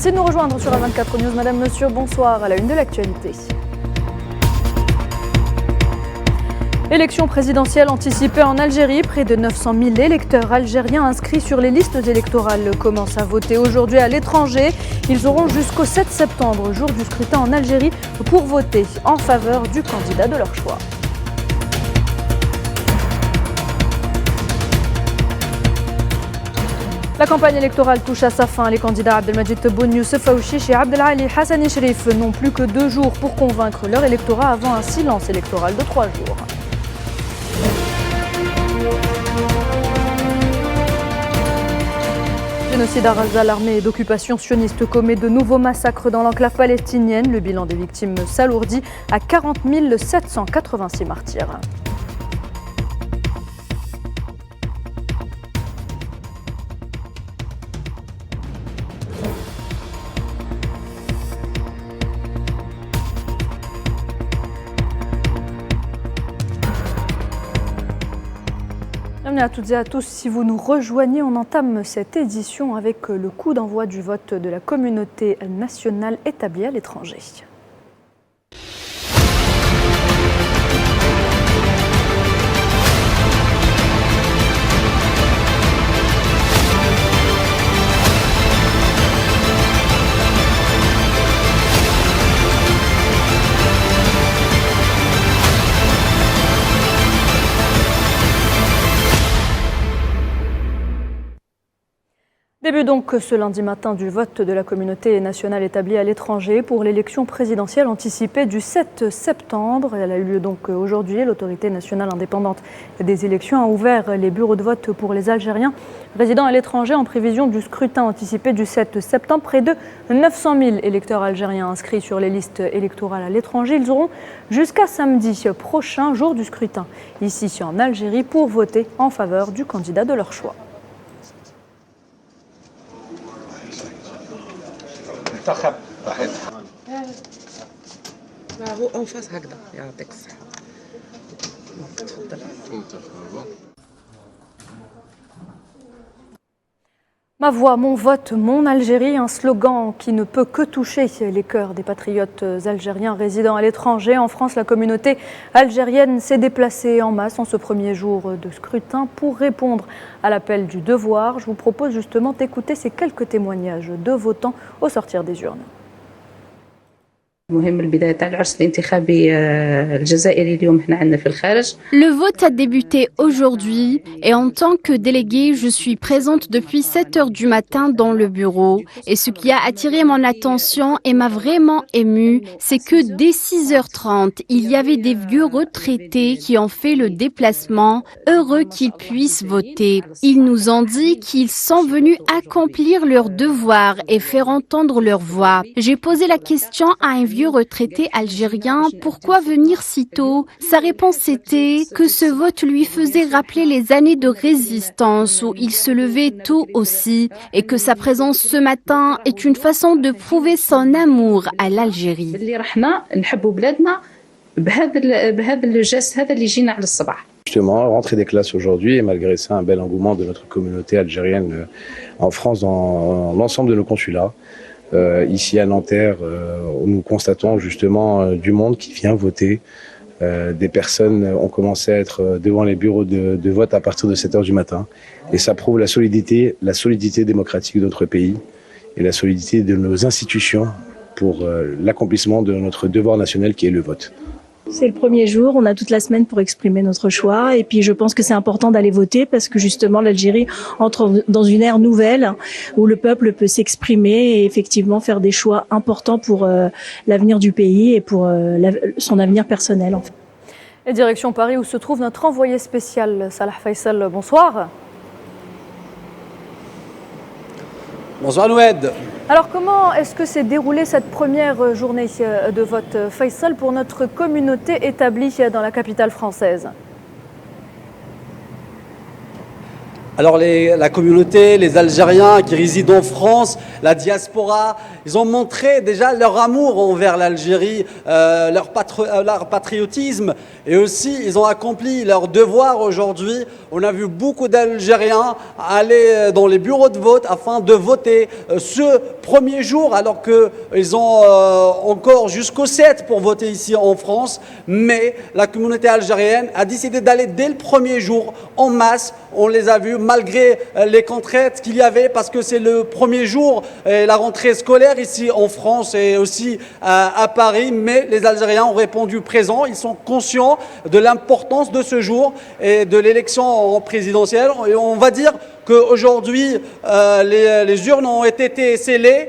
Merci de nous rejoindre sur A24 News. Madame, Monsieur, bonsoir. À la une de l'actualité. Élection présidentielle anticipée en Algérie. Près de 900 000 électeurs algériens inscrits sur les listes électorales commencent à voter aujourd'hui à l'étranger. Ils auront jusqu'au 7 septembre, jour du scrutin en Algérie, pour voter en faveur du candidat de leur choix. La campagne électorale touche à sa fin. Les candidats Abdelmajid Tebboune, Youssef Aouchiche et Abdelali Hassani Cherif n'ont plus que 2 jours pour convaincre leur électorat avant un silence électoral de 3 jours. Génocide à Gaza, l'armée d'occupation sioniste commet de nouveaux massacres dans l'enclave palestinienne. Le bilan des victimes s'alourdit à 40 786 martyrs. Bienvenue à toutes et à tous. Si vous nous rejoignez, on entame cette édition avec le coup d'envoi du vote de la communauté nationale établie à l'étranger. Début donc ce lundi matin du vote de la communauté nationale établie à l'étranger pour l'élection présidentielle anticipée du 7 septembre. Elle a eu lieu donc aujourd'hui. L'autorité nationale indépendante des élections a ouvert les bureaux de vote pour les Algériens résidant à l'étranger en prévision du scrutin anticipé du 7 septembre. Près de 900 000 électeurs algériens inscrits sur les listes électorales à l'étranger. Ils auront jusqu'à samedi prochain, jour du scrutin, ici en Algérie, pour voter en faveur du candidat de leur choix. Ma voix, mon vote, mon Algérie, un slogan qui ne peut que toucher les cœurs des patriotes algériens résidant à l'étranger. En France, la communauté algérienne s'est déplacée en masse en ce premier jour de scrutin pour répondre à l'appel du devoir. Je vous propose justement d'écouter ces quelques témoignages de votants au sortir des urnes. Le vote a débuté aujourd'hui et en tant que déléguée, je suis présente depuis 7 heures du matin dans le bureau. Et ce qui a attiré mon attention et m'a vraiment émue, c'est que dès 6h30, il y avait des vieux retraités qui ont fait le déplacement, heureux qu'ils puissent voter. Ils nous ont dit qu'ils sont venus accomplir leur devoir et faire entendre leur voix. J'ai posé la question à un vieux retraité algérien, pourquoi venir si tôt? Sa réponse était que ce vote lui faisait rappeler les années de résistance où il se levait tôt aussi et que sa présence ce matin est une façon de prouver son amour à l'Algérie. Justement, rentrée des classes aujourd'hui et malgré ça, un bel engouement de notre communauté algérienne en France dans l'ensemble de nos consulats. Ici à Nanterre, nous constatons justement du monde qui vient voter. Des personnes ont commencé à être devant les bureaux de vote à partir de 7 heures du matin. Et ça prouve la solidité démocratique de notre pays et la solidité de nos institutions pour l'accomplissement de notre devoir national qui est le vote. C'est le premier jour, on a toute la semaine pour exprimer notre choix et puis je pense que c'est important d'aller voter parce que justement l'Algérie entre dans une ère nouvelle où le peuple peut s'exprimer et effectivement faire des choix importants pour l'avenir du pays et pour son avenir personnel. En fait. Et direction Paris où se trouve notre envoyé spécial Salah Faisal. Bonsoir. Bonsoir Noued. Alors comment est-ce que s'est déroulée cette première journée de vote Faisal pour notre communauté établie dans la capitale française ? Alors la communauté, les Algériens qui résident en France, la diaspora, ils ont montré déjà leur amour envers l'Algérie, leur patriotisme, et aussi ils ont accompli leur devoir aujourd'hui. On a vu beaucoup d'Algériens aller dans les bureaux de vote afin de voter ce premier jour, alors qu'ils ont encore jusqu'au 7 pour voter ici en France. Mais la communauté algérienne a décidé d'aller dès le premier jour en masse. On les a vus malgré les contraintes qu'il y avait, parce que c'est le premier jour, la rentrée scolaire ici en France et aussi à Paris. Mais les Algériens ont répondu présent. Ils sont conscients de l'importance de ce jour et de l'élection présidentielle. Et on va dire qu'aujourd'hui, les urnes ont été scellées.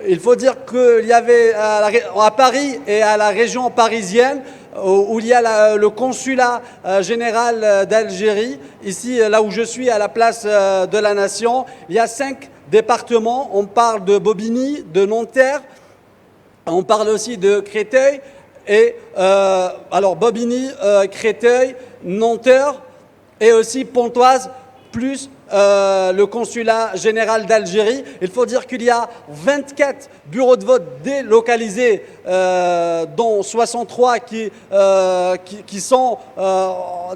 Il faut dire qu'il y avait à Paris et à la région parisienne, où il y a le consulat général d'Algérie, ici là où je suis à la place de la Nation, il y a 5 départements. On parle de Bobigny, de Nanterre, on parle aussi de Créteil, et alors Bobigny, Créteil, Nanterre et aussi Pontoise, plus le consulat général d'Algérie. Il faut dire qu'il y a 24 bureaux de vote délocalisés, dont 63 qui sont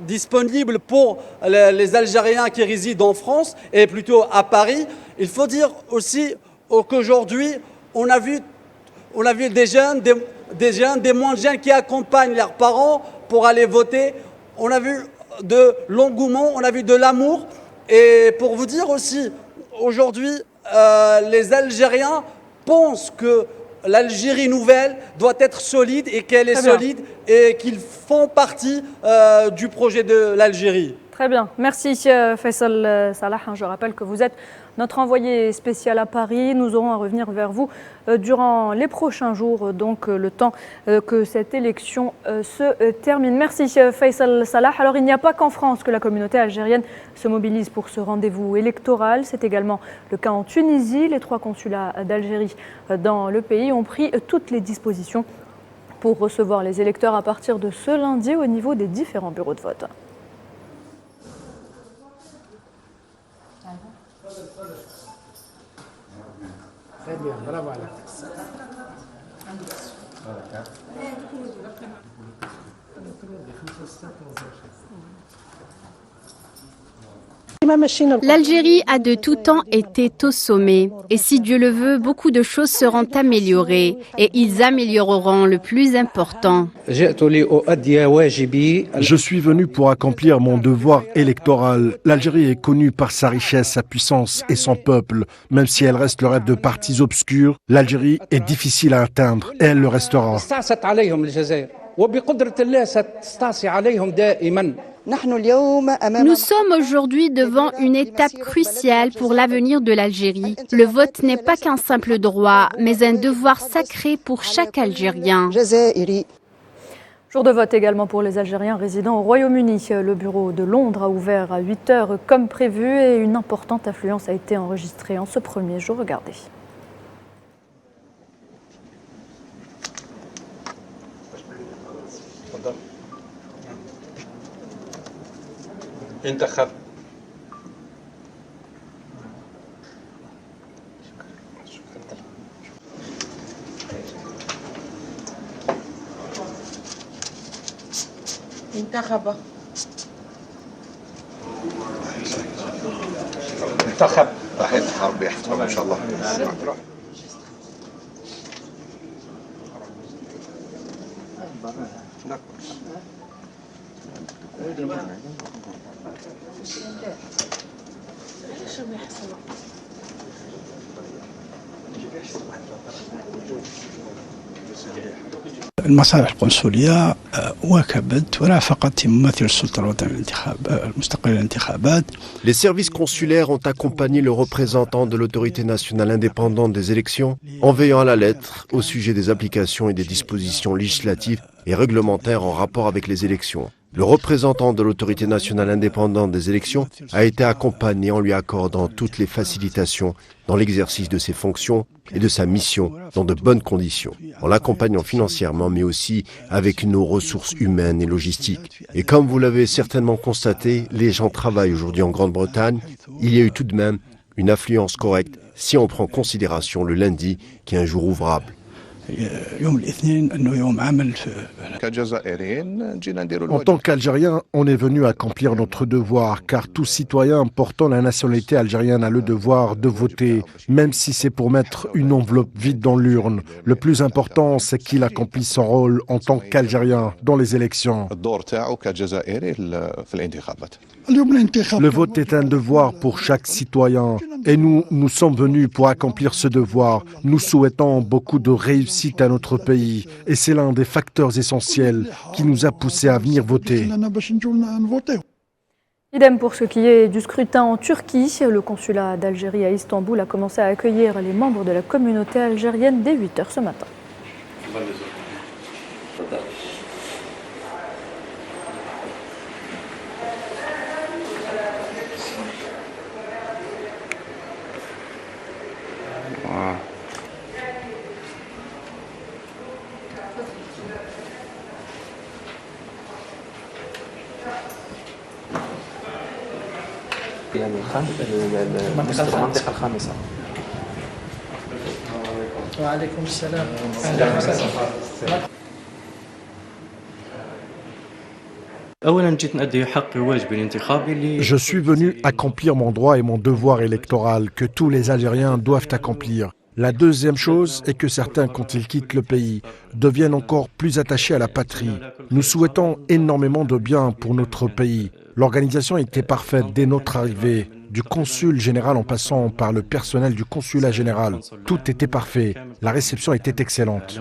disponibles pour les Algériens qui résident en France et plutôt à Paris. Il faut dire aussi qu'aujourd'hui, on a vu des jeunes, des moins jeunes qui accompagnent leurs parents pour aller voter. On a vu de l'engouement, on a vu de l'amour. Et pour vous dire aussi, aujourd'hui, les Algériens pensent que l'Algérie nouvelle doit être solide et qu'elle est solide et qu'ils font partie du projet de l'Algérie. Très bien. Merci Faisal Salah. Je rappelle que vous êtes notre envoyé spécial à Paris. Nous aurons à revenir vers vous durant les prochains jours, donc le temps que cette élection se termine. Merci Faisal Salah. Alors il n'y a pas qu'en France que la communauté algérienne se mobilise pour ce rendez-vous électoral. C'est également le cas en Tunisie. Les 3 consulats d'Algérie dans le pays ont pris toutes les dispositions pour recevoir les électeurs à partir de ce lundi au niveau des différents bureaux de vote. Très bien, bravo. L'Algérie a de tout temps été au sommet. Et si Dieu le veut, beaucoup de choses seront améliorées. Et ils amélioreront le plus important. Je suis venu pour accomplir mon devoir électoral. L'Algérie est connue par sa richesse, sa puissance et son peuple. Même si elle reste le rêve de partis obscurs, l'Algérie est difficile à atteindre et elle le restera. Nous sommes aujourd'hui devant une étape cruciale pour l'avenir de l'Algérie. Le vote n'est pas qu'un simple droit, mais un devoir sacré pour chaque Algérien. Jour de vote également pour les Algériens résidant au Royaume-Uni. Le bureau de Londres a ouvert à 8 h comme prévu et une importante affluence a été enregistrée en ce premier jour. Regardez. انتخب راح ينتخب بيحترم ان شاء الله. المصالح القنصلية واكبت ورافقت ممثل السلطة الوطنية المستقلة للانتخابات. Les services consulaires ont accompagné le représentant de l'autorité nationale indépendante des élections en veillant à la lettre au sujet des applications et des dispositions législatives et réglementaires en rapport avec les élections. Le représentant de l'autorité nationale indépendante des élections a été accompagné en lui accordant toutes les facilitations dans l'exercice de ses fonctions et de sa mission dans de bonnes conditions, en l'accompagnant financièrement mais aussi avec nos ressources humaines et logistiques. Et comme vous l'avez certainement constaté, les gens travaillent aujourd'hui en Grande-Bretagne il y a eu tout de même une affluence correcte si on prend en considération le lundi qui est un jour ouvrable. En tant qu'Algériens, on est venu accomplir notre devoir, car tout citoyen portant la nationalité algérienne a le devoir de voter, même si c'est pour mettre une enveloppe vide dans l'urne. Le plus important, c'est qu'il accomplisse son rôle en tant qu'Algérien dans les élections. Le vote est un devoir pour chaque citoyen, et nous sommes venus pour accomplir ce devoir. Nous souhaitons beaucoup de réussite à notre pays, et c'est l'un des facteurs essentiels qui nous a poussés à venir voter. Idem pour ce qui est du scrutin en Turquie. Le consulat d'Algérie à Istanbul a commencé à accueillir les membres de la communauté algérienne dès 8h ce matin. المنطقة الخامسة. وعليكم السلام. Je suis venu accomplir mon droit et mon devoir électoral que tous les Algériens doivent accomplir. La deuxième chose est que certains, quand ils quittent le pays, deviennent encore plus attachés à la patrie. Nous souhaitons énormément de bien pour notre pays. L'organisation était parfaite dès notre arrivée, du consul général en passant par le personnel du consulat général. Tout était parfait. La réception était excellente.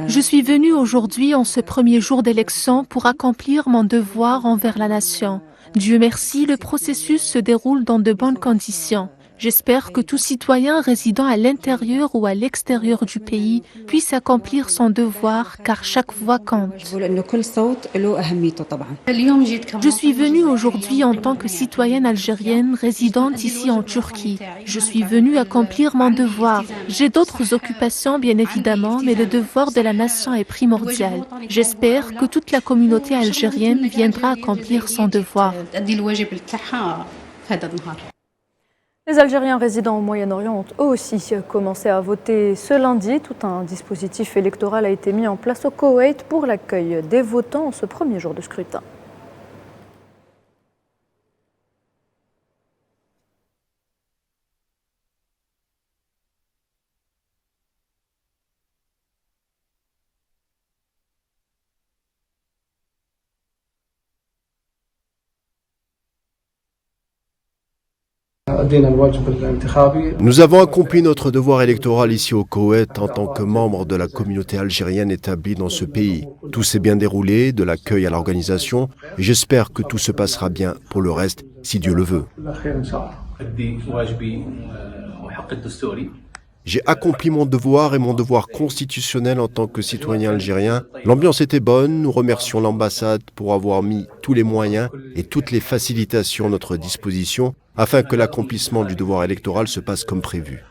Je suis venu aujourd'hui en ce premier jour d'élection pour accomplir mon devoir envers la nation. Dieu merci, le processus se déroule dans de bonnes conditions. J'espère que tout citoyen résidant à l'intérieur ou à l'extérieur du pays puisse accomplir son devoir, car chaque voix compte. Je suis venue aujourd'hui en tant que citoyenne algérienne résidente ici en Turquie. Je suis venue accomplir mon devoir. J'ai d'autres occupations, bien évidemment, mais le devoir de la nation est primordial. J'espère que toute la communauté algérienne viendra accomplir son devoir. Les Algériens résidant au Moyen-Orient ont eux aussi commencé à voter ce lundi. Tout un dispositif électoral a été mis en place au Koweït pour l'accueil des votants en ce premier jour de scrutin. Nous avons accompli notre devoir électoral ici au Koweït en tant que membres de la communauté algérienne établie dans ce pays. Tout s'est bien déroulé, de l'accueil à l'organisation, et j'espère que tout se passera bien pour le reste, si Dieu le veut. J'ai accompli mon devoir et mon devoir constitutionnel en tant que citoyen algérien. L'ambiance était bonne, nous remercions l'ambassade pour avoir mis tous les moyens et toutes les facilitations à notre disposition afin que l'accomplissement du devoir électoral se passe comme prévu.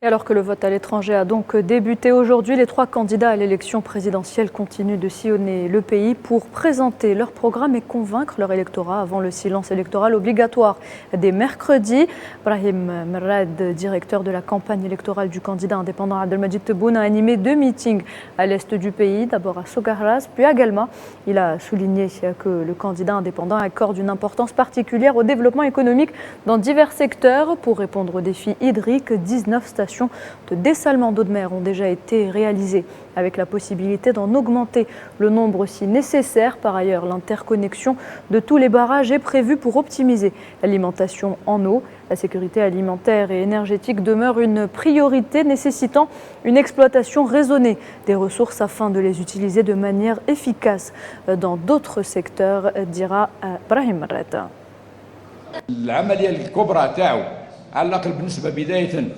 Et alors que le vote à l'étranger a donc débuté aujourd'hui, les 3 candidats à l'élection présidentielle continuent de sillonner le pays pour présenter leur programme et convaincre leur électorat avant le silence électoral obligatoire dès mercredi. Brahim Merad, directeur de la campagne électorale du candidat indépendant Abdelmadjid Tebboune, a animé 2 meetings à l'est du pays, d'abord à Sogaraz, puis à Galma. Il a souligné que le candidat indépendant accorde une importance particulière au développement économique dans divers secteurs. Pour répondre aux défis hydriques, 19 stations de dessalement d'eau de mer ont déjà été réalisées, avec la possibilité d'en augmenter le nombre si nécessaire. Par ailleurs, l'interconnexion de tous les barrages est prévue pour optimiser l'alimentation en eau. La sécurité alimentaire et énergétique demeure une priorité nécessitant une exploitation raisonnée des ressources afin de les utiliser de manière efficace dans d'autres secteurs, dira Brahim Merad.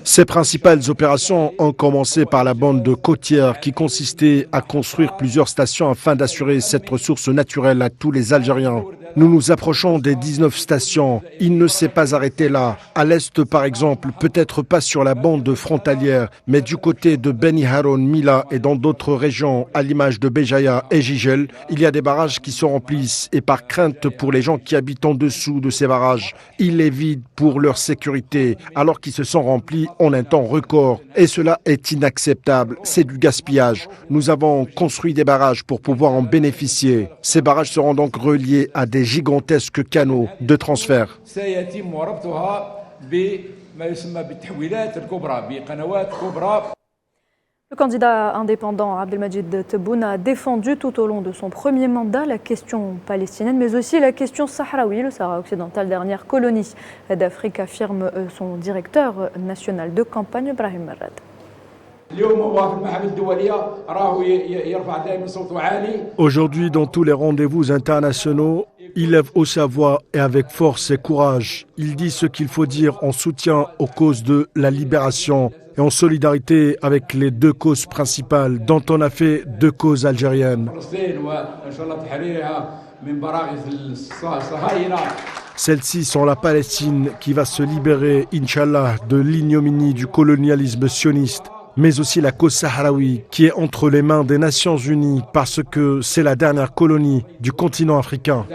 Ces principales opérations ont commencé par la bande de côtière qui consistait à construire plusieurs stations afin d'assurer cette ressource naturelle à tous les Algériens. Nous nous approchons des 19 stations. Il ne s'est pas arrêté là. À l'est, par exemple, peut-être pas sur la bande frontalière, mais du côté de Beni Haroun, Mila et dans d'autres régions, à l'image de Béjaïa et Jijel, il y a des barrages qui se remplissent et par crainte pour les gens qui habitent en dessous de ces barrages, ils les vident pour leur sécurité, alors qu'ils se sont remplis en un temps record. Et cela est inacceptable. C'est du gaspillage. Nous avons construit des barrages pour pouvoir en bénéficier. Ces barrages seront donc reliés à des gigantesques canaux de transfert. Le candidat indépendant Abdelmajid Tebboune a défendu tout au long de son premier mandat la question palestinienne, mais aussi la question sahraoui, le Sahara occidental, dernière colonie d'Afrique, affirme son directeur national de campagne, Brahim Marad. Aujourd'hui, dans tous les rendez-vous internationaux, il lève haut sa voix et avec force et courage. Il dit ce qu'il faut dire en soutien aux causes de la libération et en solidarité avec les deux causes principales dont on a fait deux causes algériennes. Celles-ci sont la Palestine qui va se libérer, Inch'Allah, de l'ignominie du colonialisme sioniste, mais aussi la cause sahraoui qui est entre les mains des Nations Unies parce que c'est la dernière colonie du continent africain.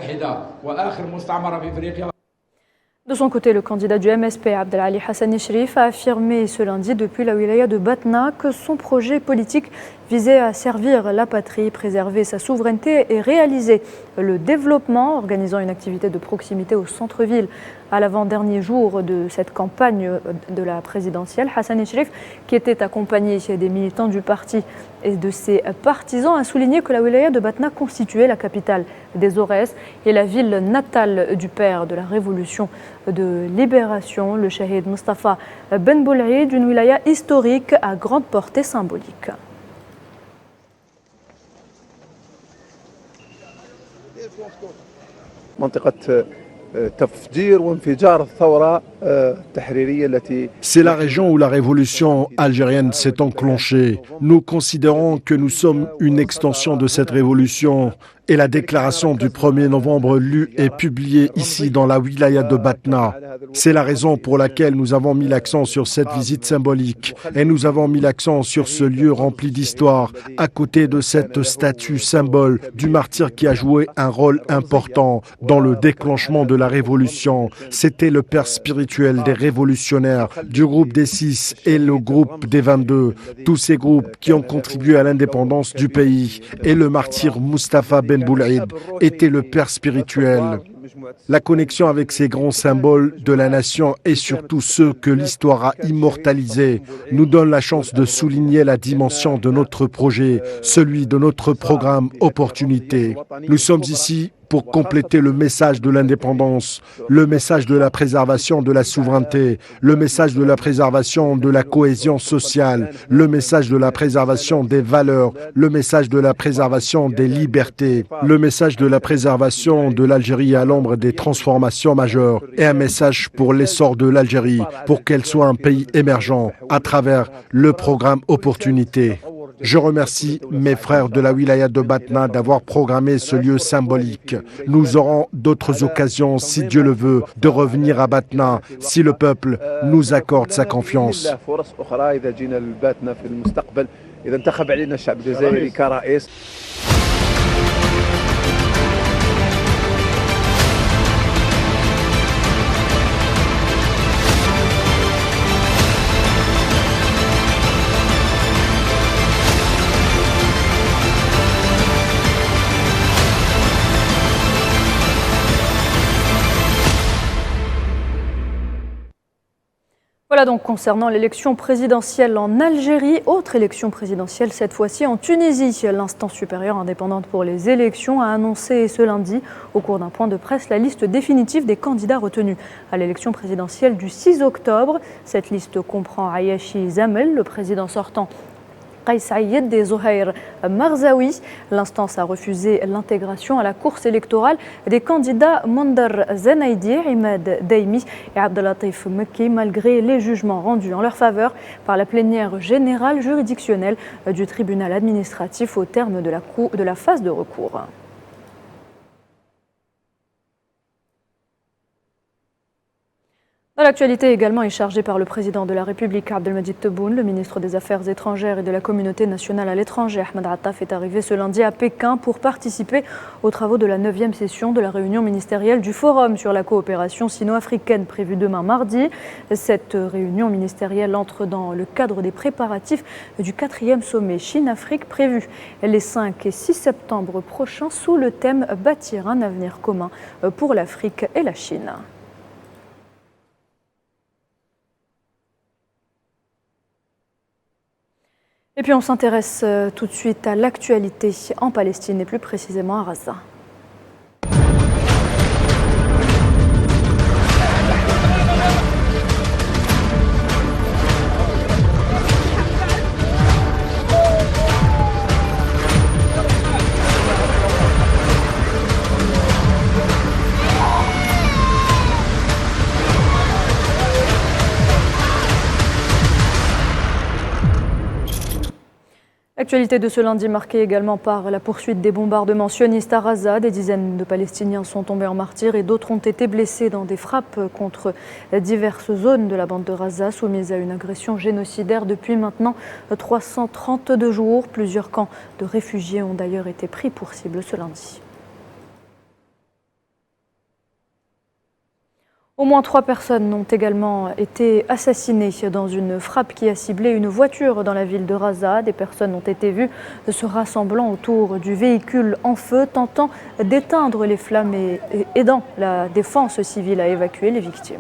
De son côté, le candidat du MSP, Abdelali Hassani Cherif, a affirmé ce lundi depuis la wilaya de Batna que son projet politique visait à servir la patrie, préserver sa souveraineté et réaliser le développement, organisant une activité de proximité au centre-ville. À l'avant-dernier jour de cette campagne de la présidentielle, Hassani Cherif, qui était accompagné des militants du parti et de ses partisans, a souligné que la wilaya de Batna constituait la capitale des Aurès et la ville natale du père de la révolution de libération, le shahid Mustafa Ben Boulaïd, d'une wilaya historique à grande portée symbolique. C'est la région où la révolution algérienne s'est enclenchée. Nous considérons que nous sommes une extension de cette révolution et la déclaration du 1er novembre lue et publiée ici dans la wilaya de Batna. C'est la raison pour laquelle nous avons mis l'accent sur cette visite symbolique et nous avons mis l'accent sur ce lieu rempli d'histoire à côté de cette statue symbole du martyr qui a joué un rôle important dans le déclenchement de la révolution. C'était le père spirituel des révolutionnaires, du groupe des 6 et le groupe des 22, tous ces groupes qui ont contribué à l'indépendance du pays. Et le martyr Mustafa Ben Boulaïd était le père spirituel. La connexion avec ces grands symboles de la nation et surtout ceux que l'histoire a immortalisés nous donne la chance de souligner la dimension de notre projet, celui de notre programme Opportunité. Nous sommes ici pour compléter le message de l'indépendance, le message de la préservation de la souveraineté, le message de la préservation de la cohésion sociale, le message de la préservation des valeurs, le message de la préservation des libertés, le message de la préservation de l'Algérie à l'ombre des transformations majeures et un message pour l'essor de l'Algérie, pour qu'elle soit un pays émergent à travers le programme Opportunité. Je remercie mes frères de la wilaya de Batna d'avoir programmé ce lieu symbolique. Nous aurons d'autres occasions, si Dieu le veut, de revenir à Batna, si le peuple nous accorde sa confiance. Voilà donc concernant l'élection présidentielle en Algérie. Autre élection présidentielle, cette fois-ci en Tunisie. L'instance supérieure indépendante pour les élections a annoncé ce lundi, au cours d'un point de presse, la liste définitive des candidats retenus à l'élection présidentielle du 6 octobre. Cette liste comprend Ayachi Zamel, le président sortant Qais Saïed et Zohair Marzaoui. L'instance a refusé l'intégration à la course électorale des candidats Mondar Zenaidi, Imad Daimi et Abdelatif Mekki, malgré les jugements rendus en leur faveur par la plénière générale juridictionnelle du tribunal administratif au terme de la phase de recours. L'actualité également est chargée par le président de la République, Abdelmadjid Tebboune. Le ministre des Affaires étrangères et de la communauté nationale à l'étranger, Ahmed Attaf, est arrivé ce lundi à Pékin pour participer aux travaux de la 9e session de la réunion ministérielle du Forum sur la coopération sino-africaine prévue demain mardi. Cette réunion ministérielle entre dans le cadre des préparatifs du 4e sommet Chine-Afrique prévu les 5 et 6 septembre prochains sous le thème « Bâtir un avenir commun pour l'Afrique et la Chine ». Et puis on s'intéresse tout de suite à l'actualité en Palestine et plus précisément à Gaza. L'actualité de ce lundi marquée également par la poursuite des bombardements sionistes à Gaza. Des dizaines de Palestiniens sont tombés en martyrs et d'autres ont été blessés dans des frappes contre diverses zones de la bande de Gaza soumises à une agression génocidaire depuis maintenant 332 jours. Plusieurs camps de réfugiés ont d'ailleurs été pris pour cible ce lundi. Au moins 3 personnes ont également été assassinées dans une frappe qui a ciblé une voiture dans la ville de Gaza. Des personnes ont été vues se rassemblant autour du véhicule en feu, tentant d'éteindre les flammes et aidant la défense civile à évacuer les victimes.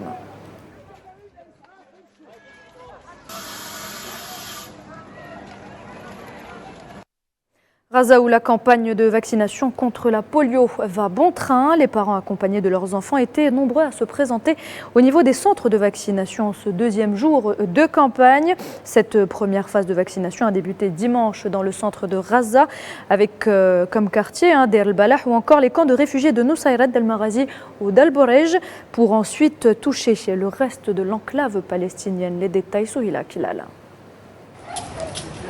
Gaza où la campagne de vaccination contre la polio va bon train. Les parents accompagnés de leurs enfants étaient nombreux à se présenter au niveau des centres de vaccination ce deuxième jour de campagne. Cette première phase de vaccination a débuté dimanche dans le centre de Gaza avec comme quartier Deir el-Balah ou encore les camps de réfugiés de Nusayrat, d'Al-Marazi ou d'Al-Borej pour ensuite toucher le reste de l'enclave palestinienne. Les détails sur Hila Kilala.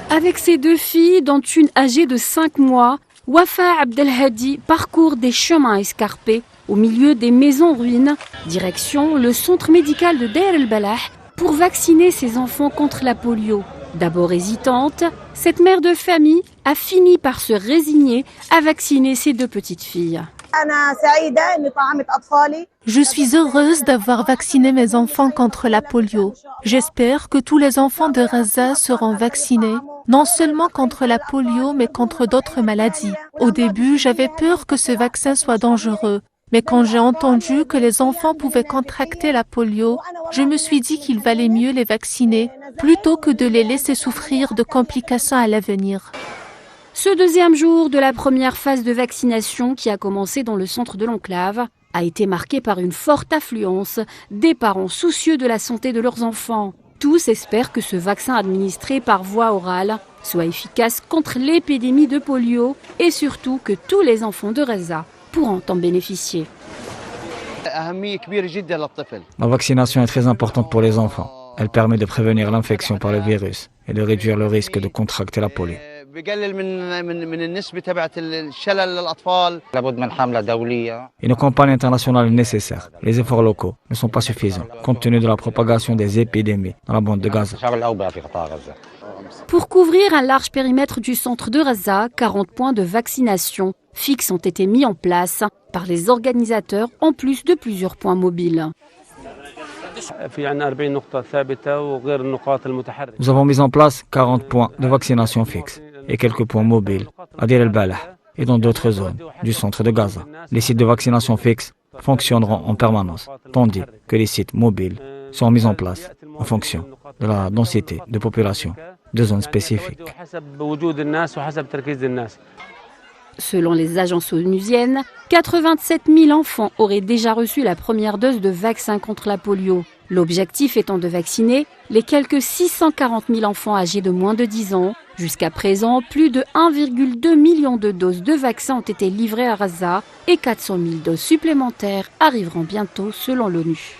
Avec ses 2 filles, dont une âgée de 5 mois, Wafa Abdelhadi parcourt des chemins escarpés au milieu des maisons ruines, direction le centre médical de Deir el-Balah pour vacciner ses enfants contre la polio. D'abord hésitante, cette mère de famille a fini par se résigner à vacciner ses 2 petites filles. Je suis heureuse d'avoir vacciné mes enfants contre la polio. J'espère que tous les enfants de Gaza seront vaccinés, non seulement contre la polio, mais contre d'autres maladies. Au début, j'avais peur que ce vaccin soit dangereux. Mais quand j'ai entendu que les enfants pouvaient contracter la polio, je me suis dit qu'il valait mieux les vacciner plutôt que de les laisser souffrir de complications à l'avenir. Ce deuxième jour de la première phase de vaccination qui a commencé dans le centre de l'enclave a été marqué par une forte affluence des parents soucieux de la santé de leurs enfants. Tous espèrent que ce vaccin administré par voie orale soit efficace contre l'épidémie de polio et surtout que tous les enfants de Gaza pourront en bénéficier. La vaccination est très importante pour les enfants. Elle permet de prévenir l'infection par le virus et de réduire le risque de contracter la polio. Une campagne internationale est nécessaire. Les efforts locaux ne sont pas suffisants compte tenu de la propagation des épidémies dans la bande de Gaza. Pour couvrir un large périmètre du centre de Gaza, 40 points de vaccination fixes ont été mis en place par les organisateurs en plus de plusieurs points mobiles. Nous avons mis en place 40 points de vaccination fixes et quelques points mobiles à Deir el-Balah et dans d'autres zones du centre de Gaza. Les sites de vaccination fixes fonctionneront en permanence, tandis que les sites mobiles sont mis en place en fonction de la densité de population de zones spécifiques. Selon les agences onusiennes, 87 000 enfants auraient déjà reçu la première dose de vaccin contre la polio. L'objectif étant de vacciner les quelques 640 000 enfants âgés de moins de 10 ans Jusqu'à présent, plus de 1,2 million de doses de vaccins ont été livrées à Gaza et 400 000 doses supplémentaires arriveront bientôt selon l'ONU.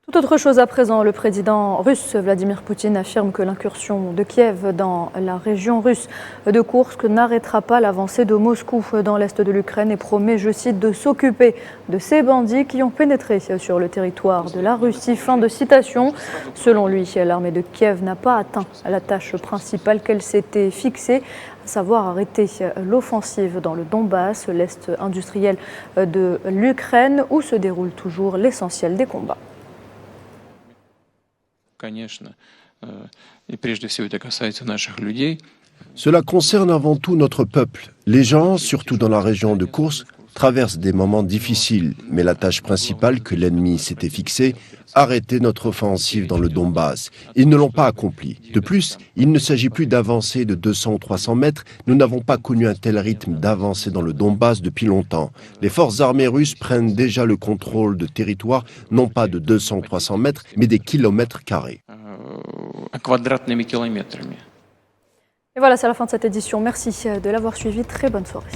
Tout autre chose à présent, le président russe Vladimir Poutine affirme que l'incursion de Kiev dans la région russe de Koursk n'arrêtera pas l'avancée de Moscou dans l'est de l'Ukraine et promet, je cite, de s'occuper de ces bandits qui ont pénétré sur le territoire de la Russie. Fin de citation. Selon lui, l'armée de Kiev n'a pas atteint la tâche principale qu'elle s'était fixée, à savoir arrêter l'offensive dans le Donbass, l'est industriel de l'Ukraine, où se déroule toujours l'essentiel des combats. Cela concerne avant tout notre peuple. Les gens, surtout dans la région de Koursk, traversent des moments difficiles, mais la tâche principale que l'ennemi s'était fixée, arrêter notre offensive dans le Donbass. Ils ne l'ont pas accompli. De plus, il ne s'agit plus d'avancer de 200 ou 300 mètres. Nous n'avons pas connu un tel rythme d'avancée dans le Donbass depuis longtemps. Les forces armées russes prennent déjà le contrôle de territoires, non pas de 200 ou 300 mètres, mais des kilomètres carrés. Et voilà, c'est la fin de cette édition. Merci de l'avoir suivi. Très bonne soirée.